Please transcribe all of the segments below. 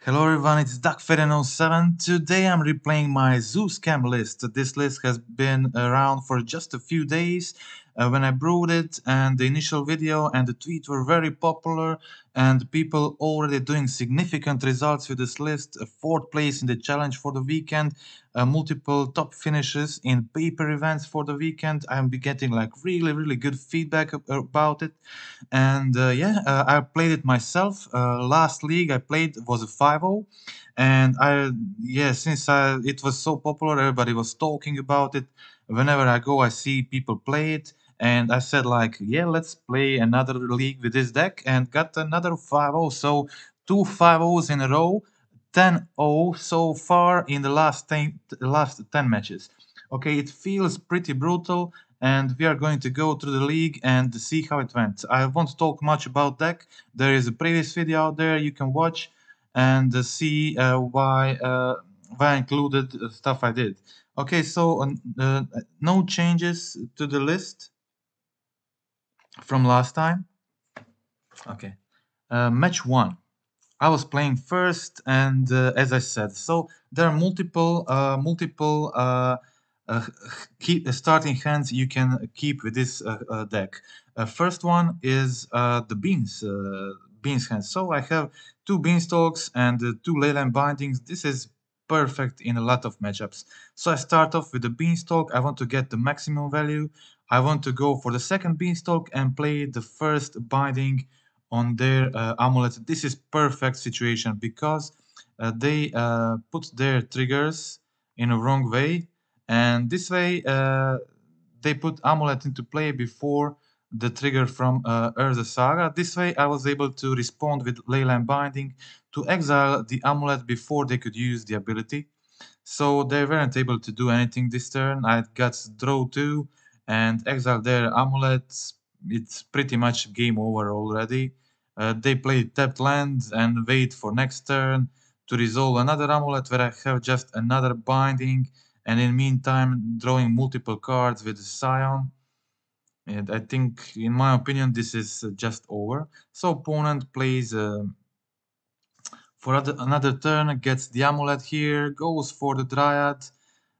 Hello everyone, it's DuckFeden07. Today I'm replaying my Zoo Scam list. This list has been around for just a few days when I brewed it, and the initial video and the tweet were very popular, and people already doing significant results with this list. A 4th place in the challenge for the weekend, multiple top finishes in paper events for the weekend. I'm getting like really good feedback about it. And I played it myself. Last league I played was a 5-0, and it was so popular, everybody was talking about it. Whenever I go, I see people play it, and I said like, yeah, let's play another league with this deck, and got another 5-0. So two 5-0s in a row, 10-0 so far in the last 10 matches. Okay, it feels pretty brutal, and we are going to go through the league and see how it went. I won't talk much about deck. There is a previous video out there you can watch and see why I included stuff I did. Okay, so no changes to the list from last time. Okay, match 1. I was playing first, and as I said, so there are multiple starting hands you can keep with this deck. First one is the beans hands. So I have 2 beanstalks and 2 leyline bindings. This is perfect in a lot of matchups. So I start off with the beanstalk. I want to get the maximum value. I want to go for the second beanstalk and play the first binding on their amulet. This is perfect situation because they put their triggers in a wrong way, and this way they put amulet into play before the trigger from Urza Saga. This way I was able to respond with Leyline Binding to exile the amulet before they could use the ability. So they weren't able to do anything this turn. I got draw 2 and exile their amulets. It's pretty much game over already. They play tapped land and wait for next turn to resolve another amulet where I have just another binding, and in meantime drawing multiple cards with Scion. And I think, in my opinion, this is just over. So opponent plays for another turn, gets the amulet here, goes for the Dryad,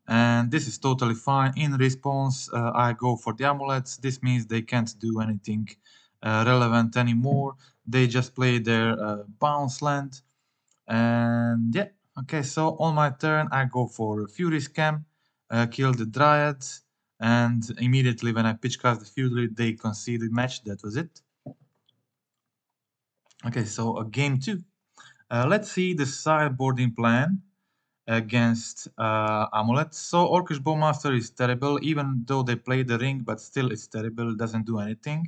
and this is totally fine. In response, I go for the amulets. This means they can't do anything relevant anymore. They just play their bounce land, and yeah, okay, so on my turn I go for Fury Scam, kill the Dryad, and immediately when I pitch cast the Fury, they concede the match. That was it. Okay, so game 2. Let's see the sideboarding plan against Amulet. So Orcish Bowmaster is terrible, even though they play the ring, but still it's terrible, doesn't do anything.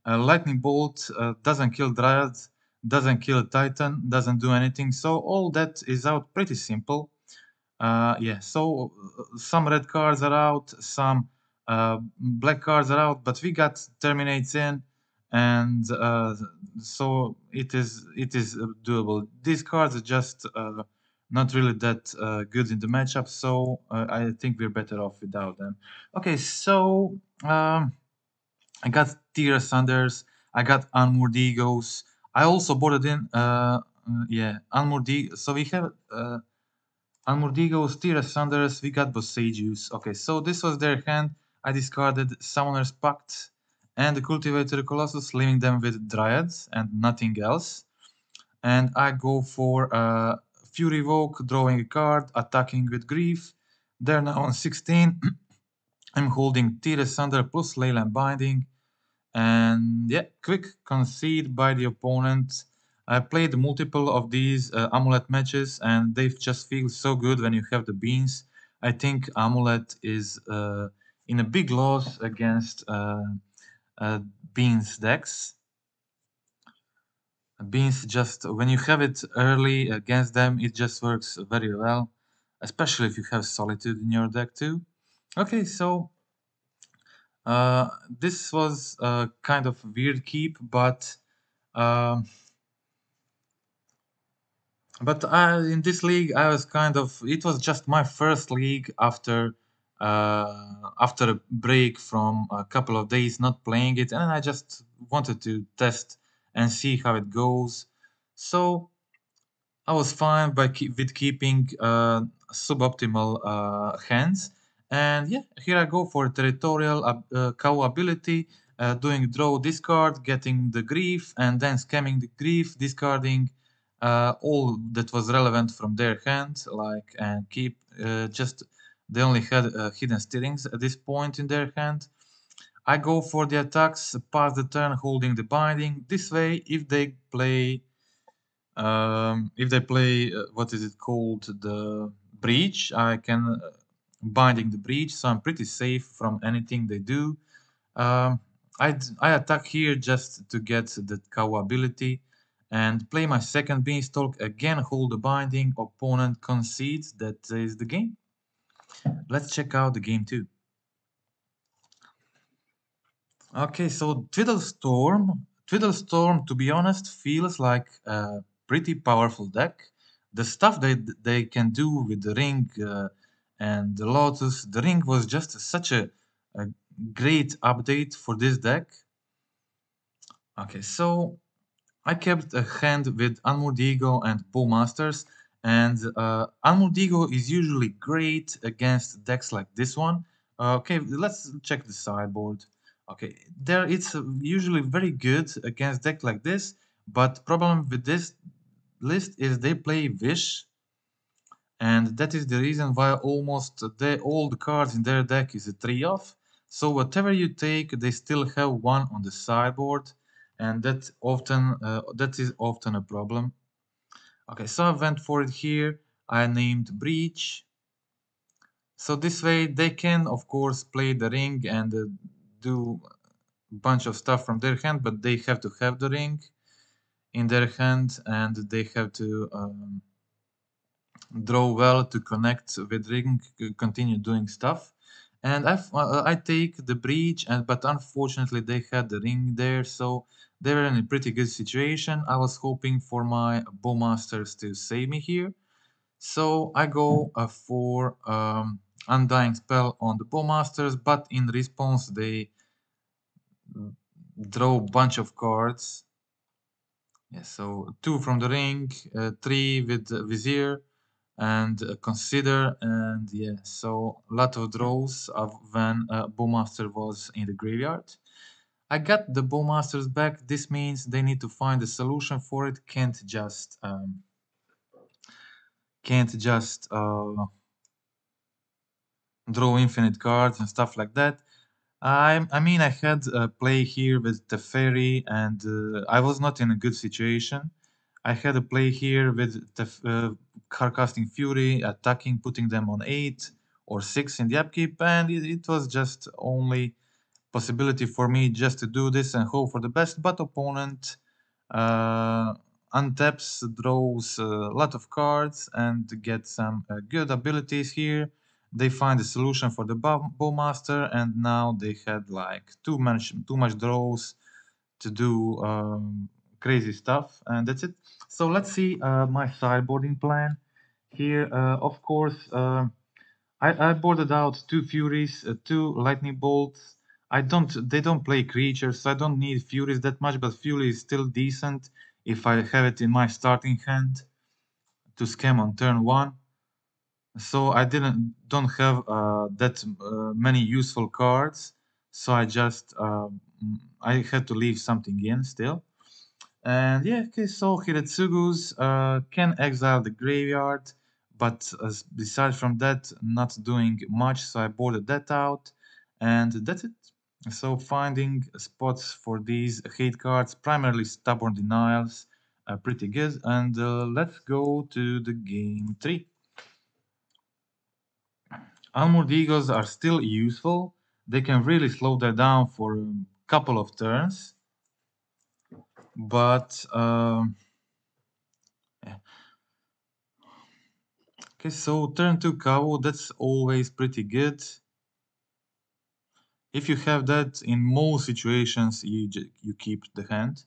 Lightning Bolt doesn't kill Dryads, doesn't kill Titan, doesn't do anything. So all that is out pretty simple. So some red cards are out, some black cards are out, but we got Terminates in, and so it is doable. These cards are just not really that good in the matchup, so I think we're better off without them. Okay, so I got Tear Asunders, I got Unmoored Egos. I also boarded in, Unmoored Egos. So we have Unmoored Egos, Tear Asunders, we got Boseijus. Okay, so this was their hand. I discarded Summoner's Pact and the Cultivator Colossus, leaving them with Dryads and nothing else. And I go for Fury Vogue, drawing a card, attacking with Grief. They're now on 16. I'm holding Tear Asunder plus Leyline Binding. And yeah, quick concede by the opponent. I played multiple of these Amulet matches, and they just feel so good when you have the beans. I think Amulet is in a big loss against beans decks. Beans just, when you have it early against them, it just works very well, especially if you have Solitude in your deck too. Okay, so this was a kind of weird keep, but in this league, I was it was just my first league after a break from a couple of days not playing it, and I just wanted to test and see how it goes. So I was fine with keeping suboptimal hands. And yeah, here I go for Territorial Kavu ability, doing draw discard, getting the grief, and then scamming the grief, discarding all that was relevant from their hand, like, and keep just, they only had hidden stirrings at this point in their hand. I go for the attacks, pass the turn holding the binding. This way, if they play what is it called, the breach, I can binding the breach, so I'm pretty safe from anything they do. Um, I attack here just to get the Kavu ability and play my second Beanstalk, again hold the binding, opponent concedes, that is the game. Let's check out the game 2. Okay, so Twiddlestorm, to be honest, feels like a pretty powerful deck. The stuff they can do with the ring and the Lotus, the ring was just such a great update for this deck. Okay, so I kept a hand with Unmoored Ego and Bowmasters, and Unmoored Ego is usually great against decks like this one. Okay, let's check the sideboard. Okay, there it's usually very good against deck like this, but problem with this list is they play Wish, and that is the reason why almost all the cards in their deck is a 3-off. So whatever you take, they still have one on the sideboard, and that is often a problem. Okay, so I went for it here. I named Breach. So this way they can, of course, play the ring and do a bunch of stuff from their hand, but they have to have the ring in their hand, and they have to draw well to connect with ring, continue doing stuff. And I take the breach, but unfortunately they had the ring there, so they were in a pretty good situation. I was hoping for my Bowmasters to save me here, so I go for Undying spell on the Bowmasters, but in response they draw a bunch of cards. Yeah, so 2 from the ring, 3 with Vizier, and consider, and yeah, so a lot of draws of when Bowmaster was in the graveyard. I got the Bowmasters back. This means they need to find a solution for it. Can't just draw infinite cards and stuff like that. I mean, I had a play here with the Teferi, and I was not in a good situation. I had a play here with the Carcasting Fury, attacking, putting them on 8 or 6 in the upkeep, and it was just only possibility for me just to do this and hope for the best, but opponent untaps, draws a lot of cards, and get some good abilities here. They find a solution for the Bowmaster, and now they had like too much draws to do crazy stuff, and that's it. So let's see my sideboarding plan here. Of course, I boarded out 2 Furies, 2 Lightning Bolts. They don't play creatures, so I don't need Furies that much, but Fury is still decent if I have it in my starting hand to scam on turn 1. So I don't have that many useful cards, so I had to leave something in still. And yeah, okay, so Hidetsugu's can exile the graveyard, but besides from that, not doing much, so I boarded that out, and that's it. So finding spots for these hate cards, primarily Stubborn Denials, pretty good. And let's go to the game 3. Unmoored Egos are still useful. They can really slow that down for a couple of turns, but yeah. Okay, so turn 2 Kavu, that's always pretty good. If you have that, in most situations, you keep the hand.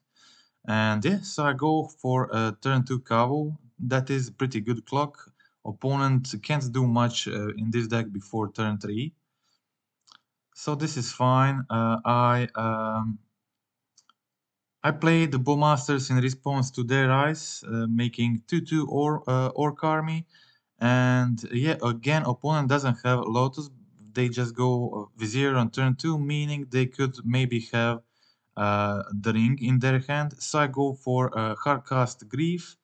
And yeah, so I go for a turn 2 Kavu. That is pretty good clock. Opponent can't do much in this deck before turn 3. So this is fine. I I played the Bowmasters in response to their eyes, making 2/2 Orc army. And yeah, again, opponent doesn't have Lotus. They just go Vizier on turn 2, meaning they could maybe have the ring in their hand. So I go for Hardcast Grief,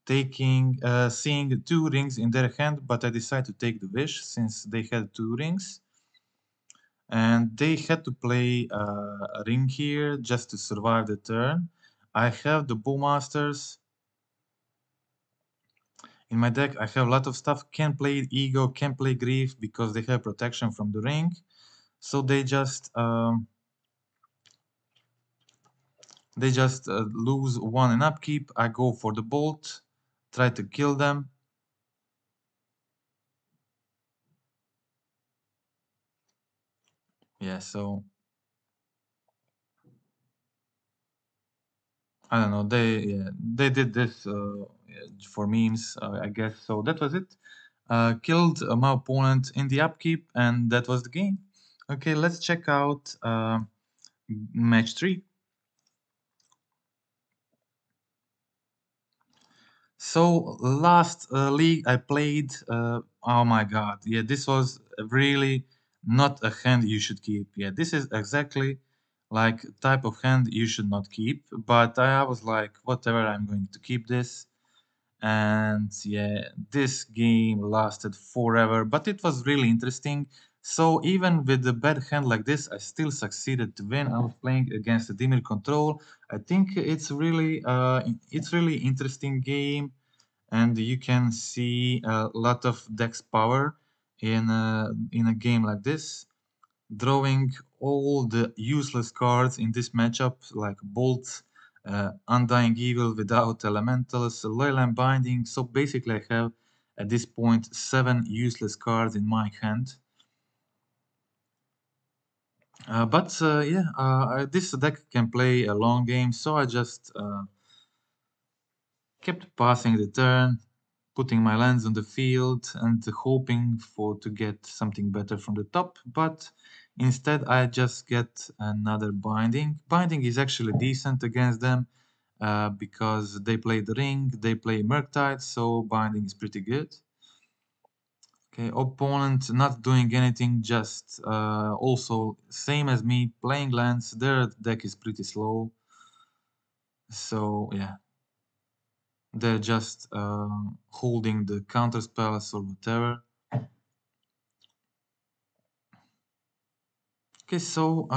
taking seeing 2 rings in their hand, but I decide to take the Wish since they had 2 rings. And they had to play a ring here just to survive the turn. I have the Bowmasters. In my deck, I have a lot of stuff. Can play Ego, can play Grief because they have protection from the ring. So they just lose 1 in upkeep. I go for the Bolt, try to kill them. Yeah, so I don't know. They did this for memes, I guess. So that was it. Killed my opponent in the upkeep, and that was the game. Okay, let's check out match 3. So last league I played, oh my god, yeah, this was really not a hand you should keep. Yeah, this is exactly like type of hand you should not keep. But I was like, whatever, I'm going to keep this. And yeah, this game lasted forever, but it was really interesting. So even with a bad hand like this, I still succeeded to win. I was playing against a Dimir Control. I think it's really interesting game, and you can see a lot of dex power in a game like this. Drawing all the useless cards in this matchup, like Bolt, Undying Evil without Elementals, Leyline Binding. So basically, I have at this point 7 useless cards in my hand. This deck can play a long game, so I just kept passing the turn, putting my lands on the field and hoping for to get something better from the top, but instead I just get another binding. Binding is actually decent against them because they play the ring, they play Murktide, so binding is pretty good. Okay, opponent not doing anything, just also same as me, playing lands. Their deck is pretty slow, so yeah. They're just holding the counter spells or whatever. Okay, so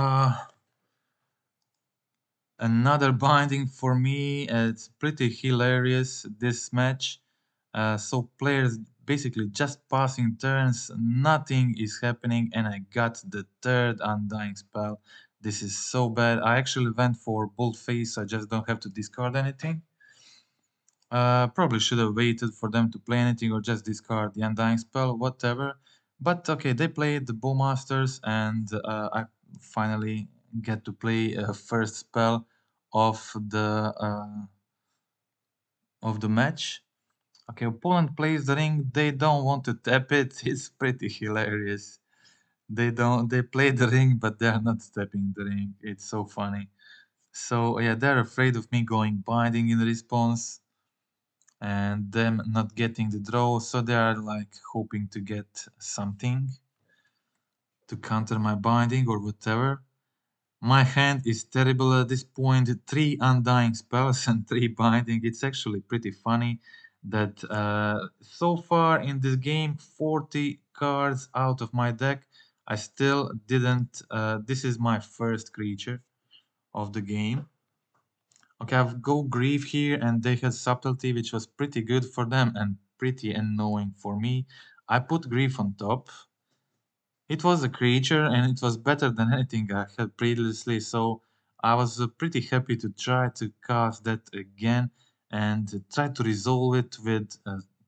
another binding for me. It's pretty hilarious this match. So players basically just passing turns, nothing is happening, and I got the third Undying spell. This is so bad. I actually went for Bold Face, so I just don't have to discard anything. Probably should have waited for them to play anything or just discard the Undying spell, whatever. But okay, they played the Bowmasters, and I finally get to play a first spell of the match. Okay, opponent plays the ring. They don't want to tap it. It's pretty hilarious. They play the ring, but they are not tapping the ring. It's so funny. So yeah, they're afraid of me going binding in response and them not getting the draw, so they are like hoping to get something to counter my binding or whatever. My hand is terrible at this point. 3 undying spells and 3 binding. It's actually pretty funny that so far in this game, 40 cards out of my deck, I still didn't. This is my first creature of the game. Okay, I've go Grief here, and they had Subtlety, which was pretty good for them and pretty annoying for me. I put Grief on top. It was a creature, and it was better than anything I had previously, so I was pretty happy to try to cast that again and try to resolve it with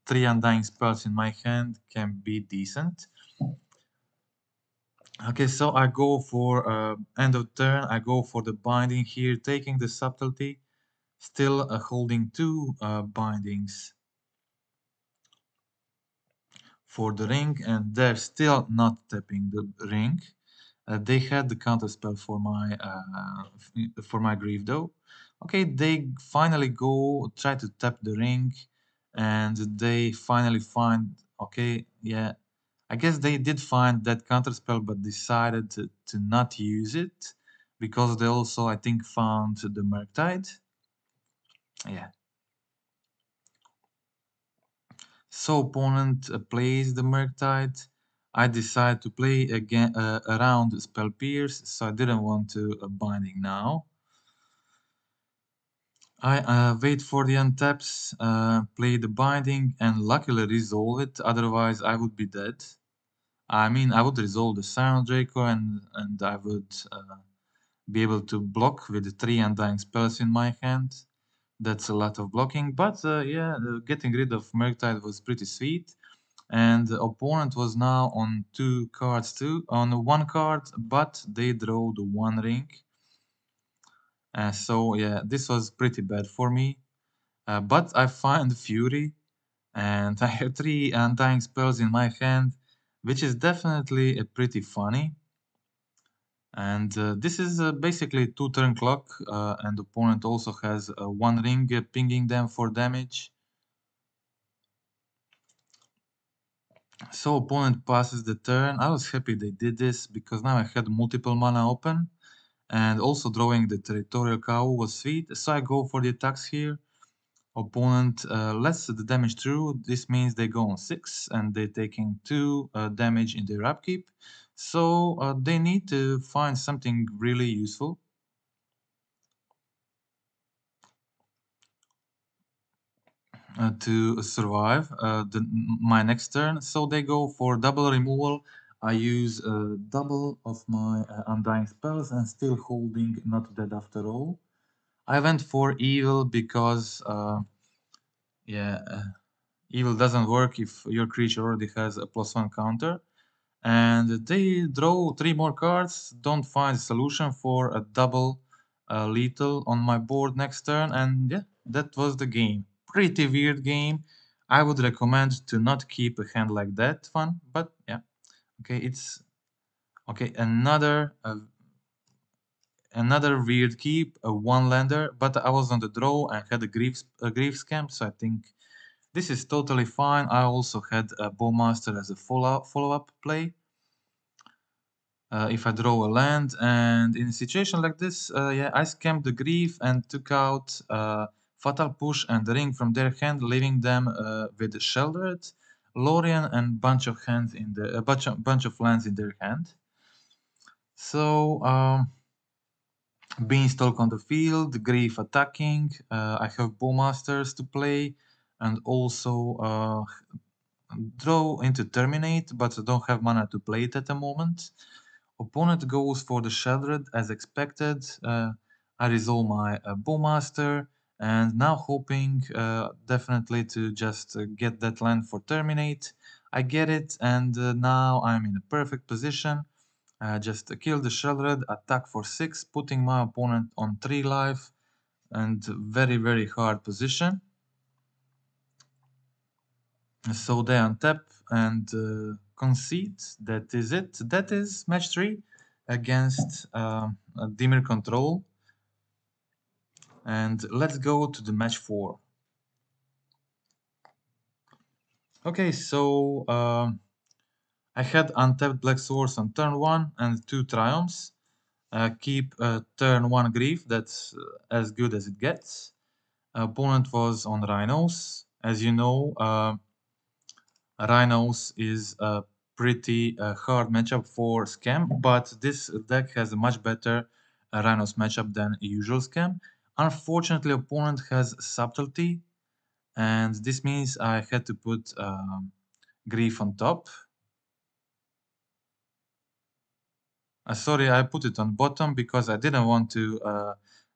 3 Undying spells in my hand can be decent. Okay, so I go for end of turn, I go for the binding here, taking the Subtlety. Still holding 2 bindings for the ring, and they're still not tapping the ring. They had the counterspell for my grief though. Okay, they finally go try to tap the ring, and they finally find. Okay, yeah, I guess they did find that counterspell, but decided to not use it because they also, I think, found the Murktide. Yeah. So opponent plays the Murktide. I decide to play again around Spell Pierce, so I didn't want to Binding now. I wait for the untaps, play the Binding, and luckily resolve it. Otherwise, I would be dead. I mean, I would resolve the Scion of Draco, and I would be able to block with 3 Undying spells in my hand. That's a lot of blocking, but yeah, getting rid of Murktide was pretty sweet. And the opponent was now on 2 cards too, on 1 card, but they draw the 1 ring. So yeah, this was pretty bad for me. But I find Fury, and I have 3 Undying spells in my hand, which is definitely pretty funny. And this is basically 2 turn clock, and the opponent also has 1 ring pinging them for damage. So opponent passes the turn. I was happy they did this because now I had multiple mana open, and also drawing the Territorial Kavu was sweet. So I go for the attacks here. Opponent lets the damage through. This means they go on 6 and they're taking 2 damage in their upkeep. So they need to find something really useful. To survive my next turn. So they go for double removal. I use double of my Undying spells and still holding Not Dead After All. I went for Evil because, yeah, Evil doesn't work if your creature already has a +1 counter. And they draw 3 more cards, don't find a solution for a double lethal on my board next turn, and yeah, that was the game. Pretty weird game. I would recommend to not keep a hand like that one, but yeah, okay, it's okay. Another weird keep, a 1-lander, but I was on the draw and had a grief scam, so I think this is totally fine. I also had a Bowmaster as a follow-up play. If I draw a land, and in a situation like this, yeah, I scammed the grief and took out Fatal Push and the ring from their hand, leaving them with Sheltered, Lorien, and bunch of hands in the bunch of lands in their hand. So Beanstalk on the field, grief attacking. I have Bowmasters to play, and also draw into Terminate, but don't have mana to play it at the moment. Opponent goes for the Sheltered as expected. I resolve my Bowmaster, and now hoping definitely to just get that land for Terminate. I get it, and now I'm in a perfect position. Just kill the Sheltered, attack for 6, putting my opponent on 3 life, and very hard position. So they untap and concede. That is it. That is match 3 against Dimir Control. And let's go to the match 4. Okay, so I had untapped Black Swords on turn 1 and 2 Triumphs. Keep turn 1 Grief, that's as good as it gets. Opponent was on Rhinos. As you know, Rhinos is a pretty hard matchup for Scam, but this deck has a much better Rhinos matchup than usual Scam. Unfortunately, opponent has Subtlety, and this means I had to put Grief on top. Sorry, I put it on bottom because I didn't want to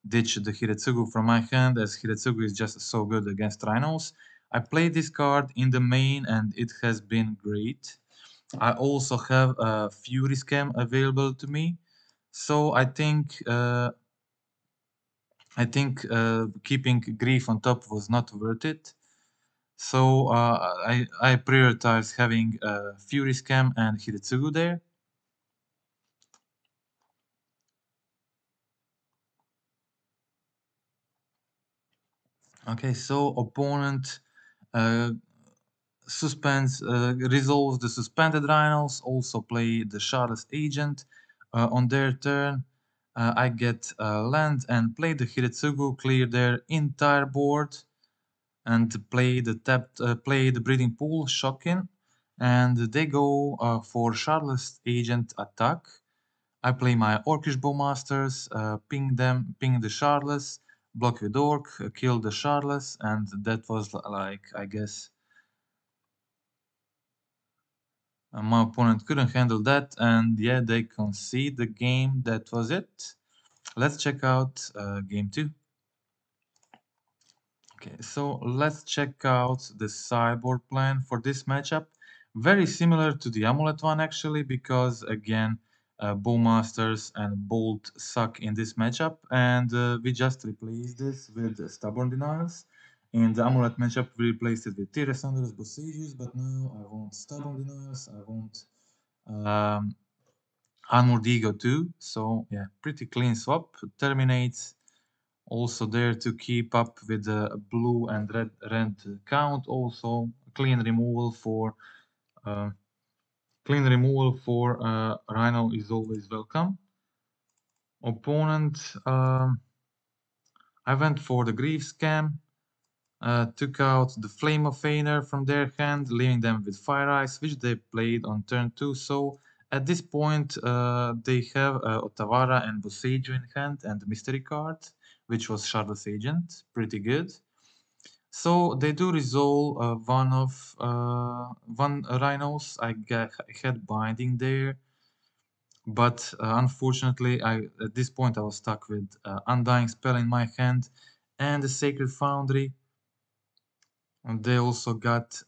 ditch the Hidetsugu from my hand, as Hidetsugu is just so good against Rhinos. I played this card in the main and it has been great. I also have a Fury Scam available to me, so I think keeping Grief on top was not worth it. So I prioritize having Fury Scam and Hidetsugu there. Okay, so opponent resolves the suspended rhinos, also play the Shardless Agent. On their turn, I get land and play the Hidetsugu, clear their entire board, and play the Breeding Pool, Shocking, and they go for Shardless Agent attack. I play my Orcish Bowmasters, ping the Shardless, block with Orc, kill the Shardless, and that was like, I guess, my opponent couldn't handle that, and yeah, they concede the game. That was it. Let's check out game 2. Okay, so let's check out the sideboard plan for this matchup. Very similar to the Amulet one, actually, because again, Bowmasters and Bolt suck in this matchup, and we just replaced this with Stubborn Denials. In the Amulet matchup, we replaced it with Tear Asunders, Boseijus, but now I want Stubborn Denials, I want Unmoored Ego too, so yeah, pretty clean swap. Terminates also there to keep up with the blue and red count. Also clean removal for Rhino is always welcome. Opponent, I went for the Grief Scam. Took out the Flame of Fener from their hand, leaving them with Fire Ice, which they played on turn 2. So at this point, they have Otawara and Boseiju in hand and the Mystery card, which was Shardless Agent. Pretty good. So they do resolve one Rhinos. I had Binding there. But unfortunately, at this point I was stuck with Undying Spell in my hand and the Sacred Foundry. And they also got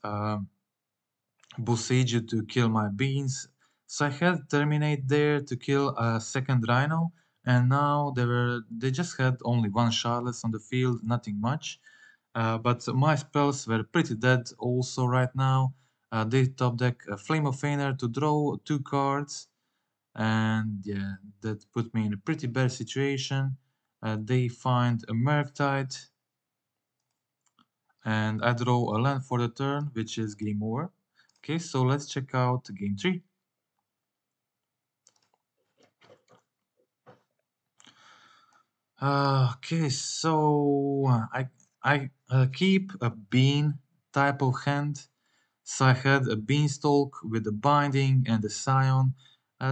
Boseiju to kill my beans. So I had Terminate there to kill a second Rhino. And now they just had only one Shardless on the field, nothing much. But my spells were pretty dead also right now. They top deck a Flame of Fener to draw 2 cards. And yeah, that put me in a pretty bad situation. They find a Murktide. And I draw a land for the turn, which is game over. Okay, so let's check out game 3. Okay, so I keep a bean type of hand. So I had a beanstalk with a binding and a scion.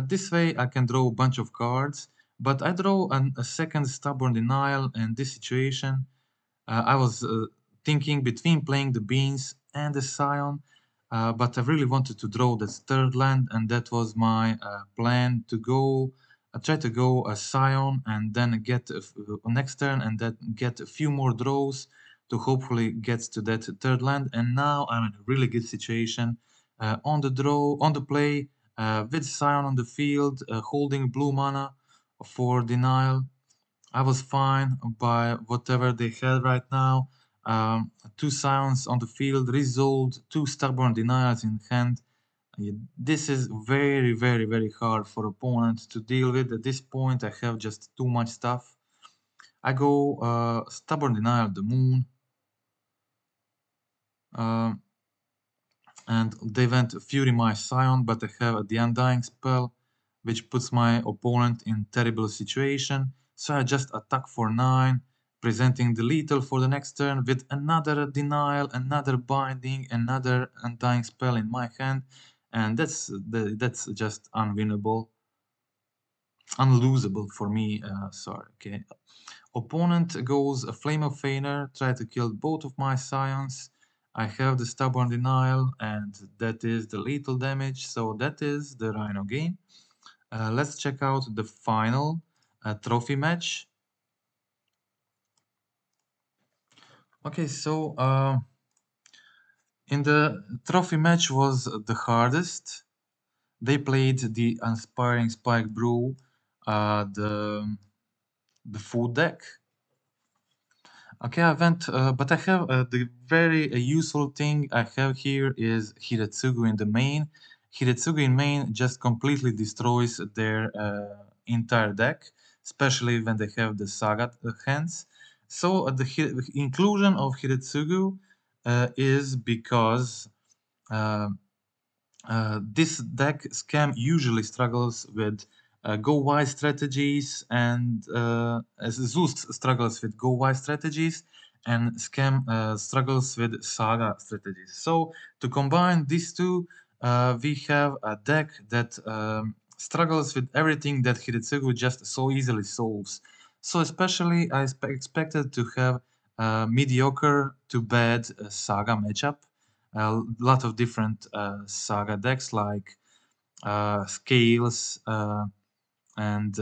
This way I can draw a bunch of cards, but I draw a second stubborn denial in this situation. I was thinking between playing the beans and the scion, but I really wanted to draw that third land, and that was my plan to go. I try to go a scion and then get next turn and then get a few more draws to hopefully get to that third land. And now I'm in a really good situation on the draw, on the play, with scion on the field, holding blue mana for denial. I was fine by whatever they had right now. 2 Scions on the field, resolved, 2 Stubborn Denials in hand. This is very, very, very hard for opponent to deal with. At this point, I have just too much stuff. I go Stubborn Denial the Moon. And they went Fury my Scion, but I have the Undying spell, which puts my opponent in terrible situation. So I just attack for 9, presenting the lethal for the next turn with another denial, another binding, another Undying spell in my hand, and that's just unwinnable, unlosable for me. Sorry. Okay. Opponent goes a Flame of Fener, try to kill both of my Scions. I have the Stubborn Denial, and that is the lethal damage, so that is the Rhino game. Let's check out the final trophy match. Okay, so in the trophy match was the hardest. They played the Inspiring Spike Brew, the food deck. Okay, I went, but I have the very useful thing I have here is Hidetsugu in the main. Hidetsugu in main just completely destroys their entire deck, especially when they have the Saga hands. So the inclusion of Hidetsugu is because uh, this deck scam usually struggles with go wide strategies, and Zeus struggles with go wide strategies, and scam struggles with saga strategies. So to combine these two, we have a deck that struggles with everything that Hidetsugu just so easily solves. So especially I expected to have mediocre to bad saga matchup, a lot of different saga decks like Scales and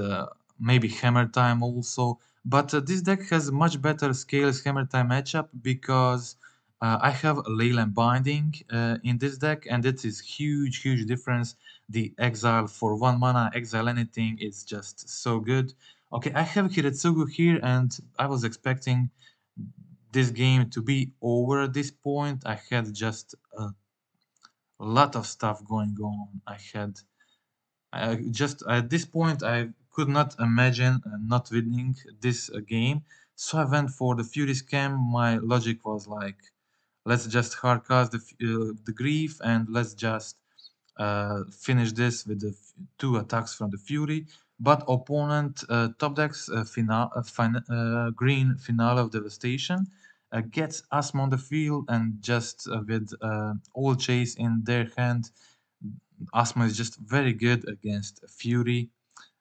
maybe Hammer Time also. But this deck has much better Scales Hammer Time matchup because I have a Leyline Binding in this deck, and it is huge difference. The exile for 1 mana, exile anything, is just so good. Okay, I have Hidetsugu here, and I was expecting this game to be over at this point. I had just a lot of stuff going on. Just at this point I could not imagine not winning this game. So I went for the Fury Scam. My logic was like, let's just hardcast the Grief and let's just finish this with the two attacks from the Fury. But opponent top decks green Finale of Devastation gets Asmo on the field, and just with all chase in their hand, Asmo is just very good against Fury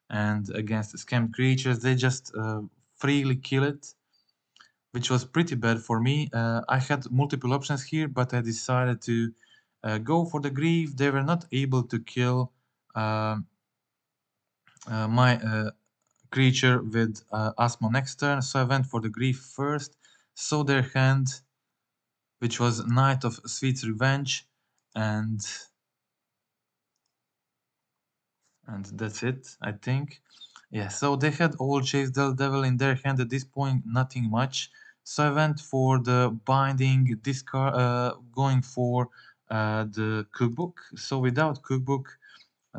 and against scam creatures. They just freely kill it, which was pretty bad for me. I had multiple options here, but I decided to go for the Grief. They were not able to kill my creature with Asmo next turn, so I went for the Grief first. So their hand, which was Knight of Sweet's Revenge, and that's it, I think. Yeah, so they had all Chase Del Devil in their hand at this point, nothing much. So I went for the Binding discard, going for the Cookbook. So without Cookbook,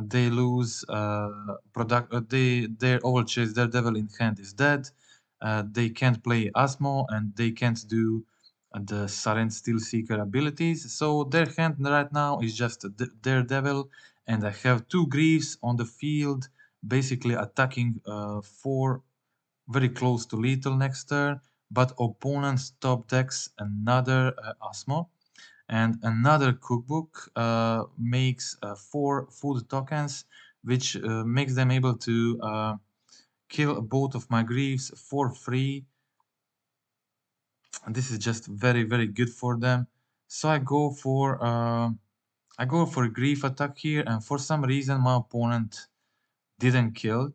they lose their all Chase Del Devil in hand is dead. They can't play Asmo, and they can't do the Silent Steel Seeker abilities. So their hand right now is just Daredevil, and I have two Griefs on the field, basically attacking for very close to lethal next turn, but opponent's top decks another Asmo, and another Cookbook makes 4 food tokens, which makes them able to kill both of my Griefs for free. And this is just very good for them. So I go for a Grief attack here, and for some reason my opponent didn't kill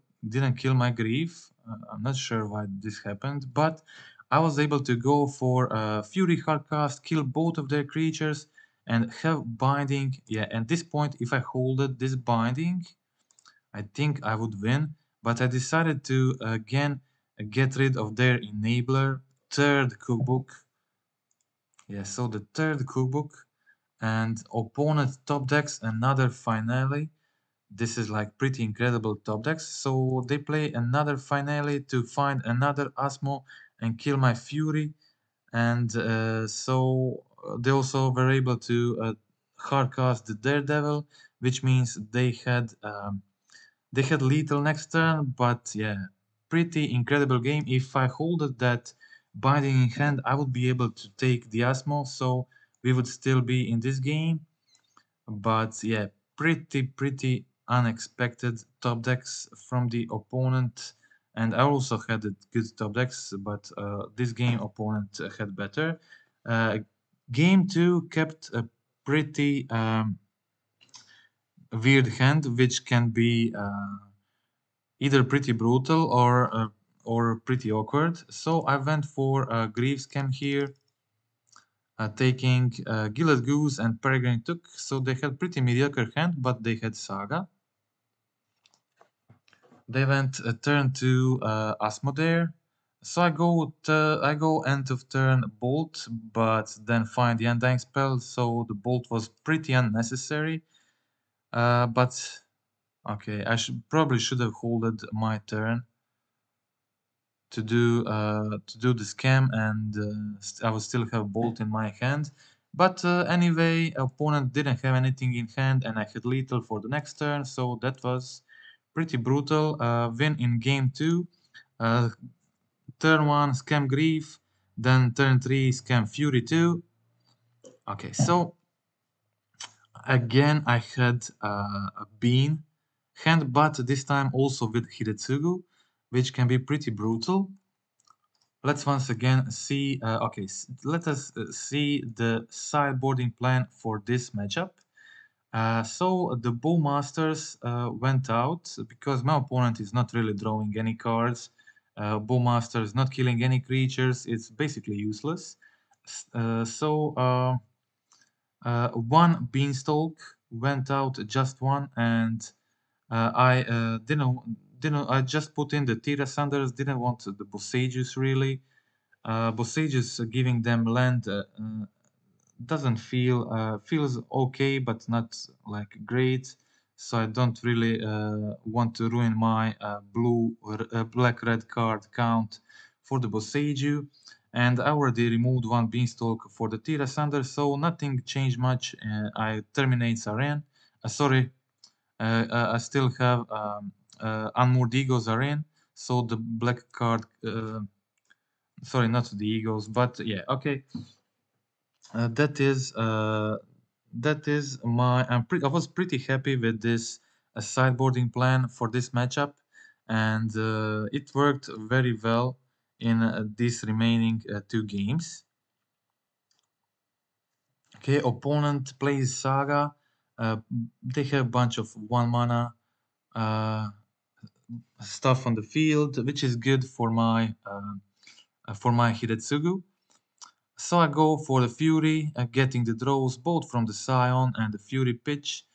my Grief. I'm not sure why this happened, but I was able to go for Fury Hardcast, kill both of their creatures, and have Binding. Yeah, at this point, if I holded this Binding, I think I would win, but I decided to again get rid of their Enabler, third Cookbook. Yeah, so the third Cookbook, and opponent top decks another Finale. This is like pretty incredible top decks. So they play another Finale to find another Asmo and kill my Fury. And they also were able to hardcast the Daredevil, which means they had lethal next turn. But yeah, pretty incredible game. If I holded that Binding in hand, I would be able to take the Asmo, so we would still be in this game. But yeah, pretty unexpected top decks from the opponent, and I also had good top decks, but this game opponent had better. Game 2 kept a pretty weird hand, which can be either pretty brutal or pretty awkward. So I went for Grief Scam here, taking Gilded Goose and Peregrine Took. So they had pretty mediocre hand, but they had Saga. They went turn 2 Asmodare. So I go end of turn Bolt, but then find the Undying spell. So the Bolt was pretty unnecessary. But okay, I probably should have holded my turn the scam, and I will still have Bolt in my hand. But anyway, opponent didn't have anything in hand, and I had lethal for the next turn, so that was pretty brutal. Win in game 2. Turn 1 Scam Grief, then turn 3 Scam Fury 2. Okay, so again I had a Bean hand, but this time also with Hidetsugu, which can be pretty brutal. Let's once again see, okay, let us see the sideboarding plan for this matchup. So the Bowmasters went out because my opponent is not really drawing any cards. Bowmaster is not killing any creatures. It's basically useless. One Beanstalk went out, just one, and I didn't. I just put in the Tear Asunders. Didn't want the Boseijus really. Boseijus giving them land doesn't feels okay, but not like great. So I don't really want to ruin my black red card count for the Boseiju. And I already removed one Beanstalk for the Tear Asunder, so nothing changed much. I terminate Zaren. Sorry, I still have Unmoored Ego Zaren, so the black card. Sorry, not the Egos, but yeah, okay. That is my. I was pretty happy with this sideboarding plan for this matchup, and it worked very well in these remaining 2 games. Okay, opponent plays Saga. They have a bunch of 1 mana stuff on the field, which is good for my Hidetsugu. So I go for the Fury, getting the draws both from the Scion and the Fury pitch.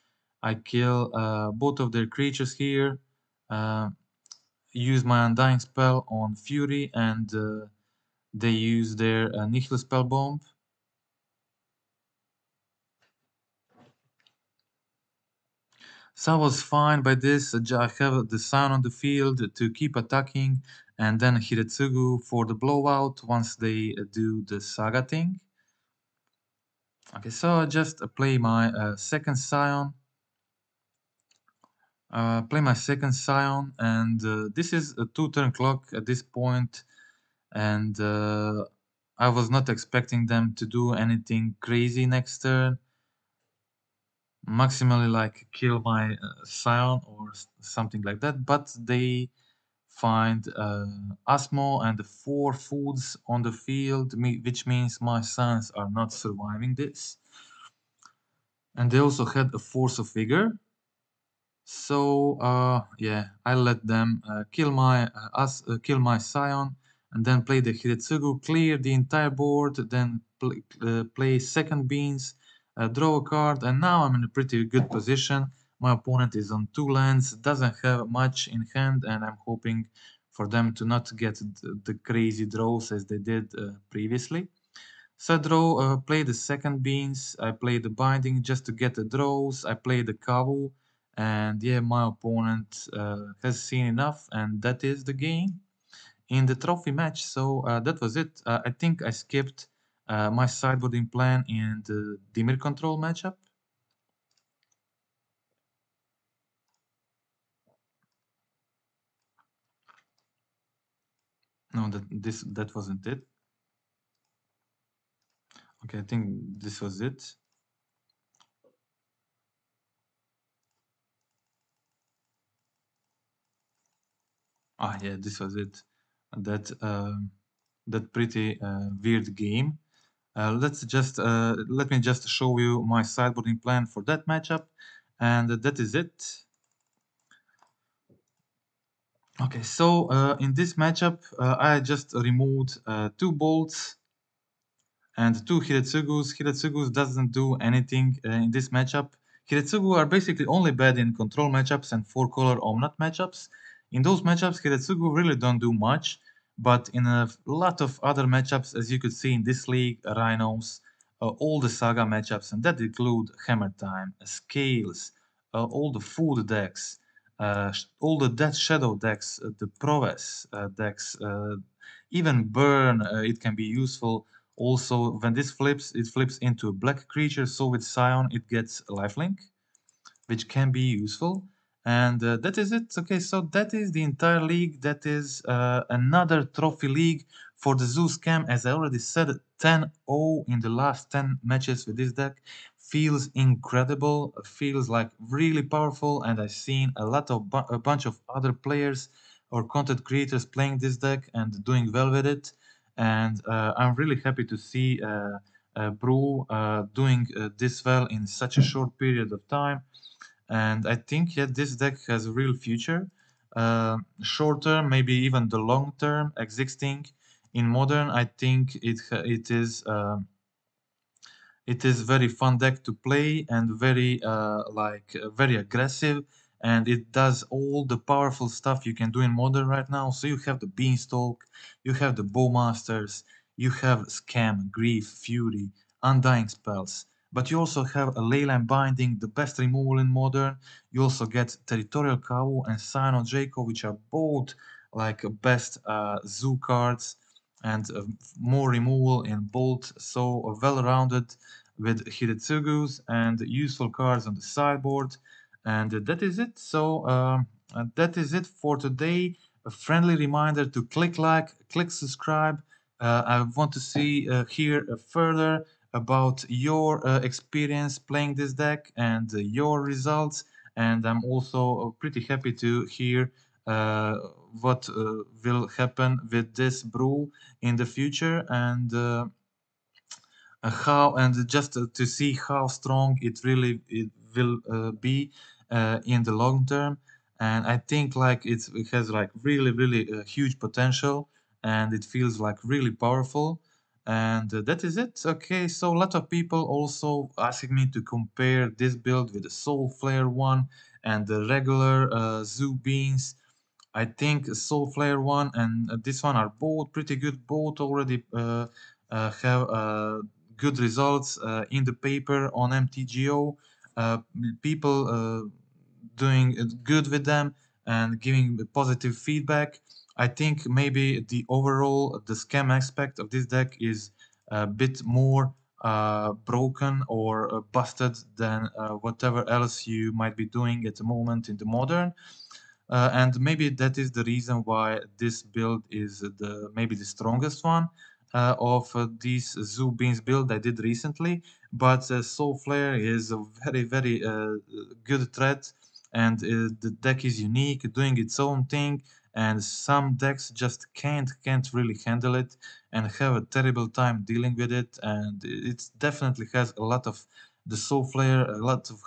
I kill both of their creatures here, use my Undying spell on Fury, and they use their Nihil spell bomb. So I was fine by this. I have the Scion on the field to keep attacking, and then Hidetsugu for the blowout once they do the Saga thing. Okay, so I just play my second Scion. Play my second Scion, and this is a 2-turn clock at this point, and I was not expecting them to do anything crazy next turn. Maximally like kill my Scion or something like that, but they find Asmo and the 4 foods on the field, which means my Scions are not surviving this. And they also had a Force of Vigor. So yeah, I let them kill my Scion, and then play the Hidetsugu, clear the entire board, then play second Beans, draw a card, and now I'm in a pretty good position. My opponent is on 2 lands, doesn't have much in hand, and I'm hoping for them to not get the crazy draws as they did previously. So I play the second Beans, I play the Binding just to get the draws, I play the Kavu, and yeah, my opponent has seen enough, and that is the game in the trophy match. So that was it. I think I skipped my sideboarding plan in the Dimir control matchup. No, that wasn't it. Okay, I think this was it. Ah, yeah, this was it. That pretty weird game. Let me just show you my sideboarding plan for that matchup, and that is it. Okay, so in this matchup, I just removed 2 bolts and 2 Hidetsugus. Hidetsugus doesn't do anything in this matchup. Hidetsugu are basically only bad in control matchups and 4-color Omnat matchups. In those matchups, Hidetsugu really don't do much, but in a lot of other matchups, as you could see in this league, Rhinos, all the Saga matchups, and that include Hammer Time, Scales, all the food decks, all the Death Shadow decks, the Prowess decks, Even burn, it can be useful. Also, when this flips, it flips into a black creature, so with Scion it gets lifelink, which can be useful. And that is it. Okay, so that is the entire league. That is another trophy league for the Zoo Scam. As I already said, 10-0 in the last 10 matches with this deck. Feels incredible, feels like really powerful, and I've seen a bunch of other players or content creators playing this deck and doing well with it. And I'm really happy to see Brew doing this well in such a short period of time. And I think this deck has a real future. Short term, maybe even the long term existing in modern. I think it is very fun deck to play and very aggressive, and it does all the powerful stuff you can do in modern right now. So you have the Beanstalk, you have the Bowmasters, you have Scam, Grief, Fury, Undying spells, but you also have a Leyline Binding, the best removal in modern. You also get Territorial Kavu and Scion of Draco, which are both like best zoo cards, and more removal in both, so well-rounded with Hidetsugus and useful cards on the sideboard. And that is it. So that is it for today. A friendly reminder to click like, click subscribe. I want to hear further about your experience playing this deck and your results. And I'm also pretty happy to hear what will happen with this brew in the future, and how, and just to see how strong it will be in the long term. And I think like it has like really huge potential, and it feels like really powerful. And that is it. Okay, so a lot of people also asking me to compare this build with the Soul Flare one and the regular Zoo Beans. I think Soul Flare one and this one are both pretty good. Both already have good results in the paper on MTGO. People doing good with them and giving positive feedback. I think maybe the scam aspect of this deck is a bit more broken or busted than whatever else you might be doing at the moment in the modern. And maybe that is the reason why this build is maybe the strongest one of these Zoo Beans build I did recently. But Soul Flare is a very good threat, and the deck is unique, doing its own thing. And some decks just can't really handle it and have a terrible time dealing with it. And it definitely has a lot of the Soul Flare,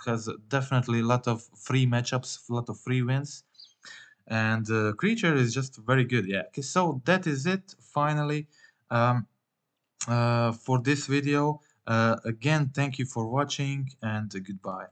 has definitely a lot of free matchups, a lot of free wins, and creature is just very good. Yeah, okay, so that is it finally um, for this video. Again, thank you for watching, and goodbye.